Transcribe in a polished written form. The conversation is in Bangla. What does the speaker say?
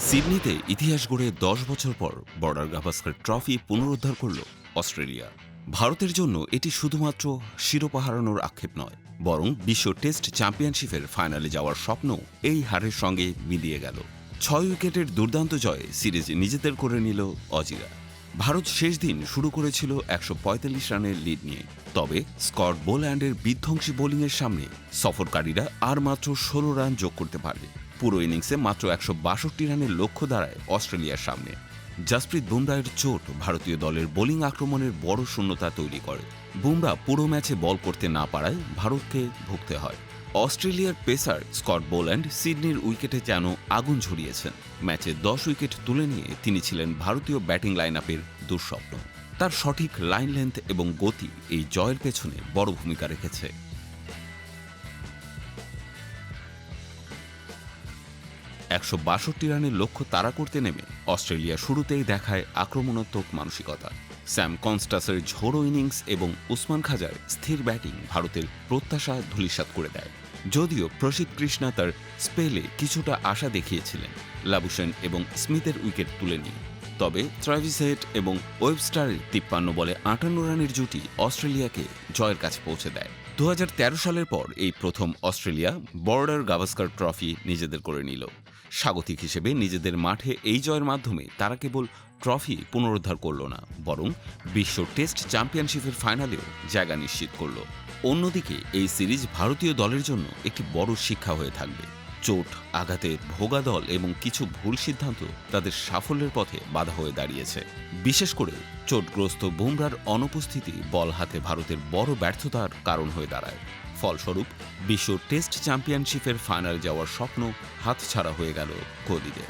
সিডনিতে ইতিহাস গড়ে ১০ বছর পর বর্ডার গাভাস্কার ট্রফি পুনরুদ্ধার করল অস্ট্রেলিয়া। ভারতের জন্য এটি শুধুমাত্র শিরোপা হারানোর আক্ষেপ নয়, বরং বিশ্ব টেস্ট চ্যাম্পিয়নশিপের ফাইনালে যাওয়ার স্বপ্ন এই হারের সঙ্গে মিলিয়ে গেল। ৬ উইকেটের দুর্দান্ত জয়ে সিরিজ নিজেদের করে নিল অজিরা। ভারত শেষ দিন শুরু করেছিল ১৪৫ রানের লিড নিয়ে, তবে স্কট বোল্যান্ডের বিধ্বংসী বোলিংয়ের সামনে সফরকারীরা আর মাত্র ১৬ রান যোগ করতে পারে। পুরো ইনিংসে মাত্র ১৬২ রানের লক্ষ্য দাঁড়ায় অস্ট্রেলিয়ার সামনে। জাসপ্রীত বুমরাহের চোট ভারতীয় দলের বোলিং আক্রমণের বড় শূন্যতা তৈরি করে। বুমরা পুরো ম্যাচে বল করতে না পারায় ভারতকে ভুগতে হয়। অস্ট্রেলিয়ার পেসার স্কট বোল্যান্ড সিডনির উইকেটে যেন আগুন ঝরিয়েছেন। ম্যাচে ১০ উইকেট তুলে নিয়ে তিনি ছিলেন ভারতীয় ব্যাটিং লাইন আপের দুঃস্বপ্ন। তার সঠিক লাইন লেন্থ এবং গতি এই জয়ের পেছনে বড় ভূমিকা রেখেছে। ১৬২ রানের লক্ষ্য তাড়া করতে নেমে অস্ট্রেলিয়া শুরুতেই দেখায় আক্রমণাত্মক মানসিকতা। স্যাম কনস্টাসের ঝোড়ো ইনিংস এবং উসমান খাজার স্থির ব্যাটিং ভারতের প্রত্যাশা ধূলিসাৎ করে দেয়। যদিও প্রসিদ্ধ কৃষ্ণা তার স্পেলে কিছুটা আশা দেখিয়েছিলেন লাবুশেন এবং স্মিথের উইকেট তুলে নিয়ে, তবে ট্রাভিস হেড এবং ওয়েবস্টারের ৫৩ বলে ৫৮ রানের জুটি অস্ট্রেলিয়াকে জয়ের কাছে পৌঁছে দেয়। ২০১৩ সালের পর এই প্রথম অস্ট্রেলিয়া বর্ডার গাভাস্কার ট্রফি নিজেদের করে নিল। স্বাগতিক হিসেবে নিজেদের মাঠে এই জয়ের মাধ্যমে তারা কেবল ট্রফি পুনরুদ্ধার করল না, বরং বিশ্ব টেস্ট চ্যাম্পিয়নশিপের ফাইনালেও জায়গা নিশ্চিত করল। অন্যদিকে এই সিরিজ ভারতীয় দলের জন্য একটি বড় শিক্ষা হয়ে থাকবে। চোট, আঘাতে ভোগা দল এবং কিছু ভুল সিদ্ধান্ত তাদের সাফল্যের পথে বাধা হয়ে দাঁড়িয়েছে। বিশেষ করে চোটগ্রস্ত বুমরার অনুপস্থিতি বল হাতে ভারতের বড় ব্যর্থতার কারণ হয়ে দাঁড়ায়। ফলস্বরূপ বিশ্ব টেস্ট চ্যাম্পিয়নশিপের ফাইনাল যাওয়ার স্বপ্ন হাতছাড়া হয়ে গেল কোহলিদের।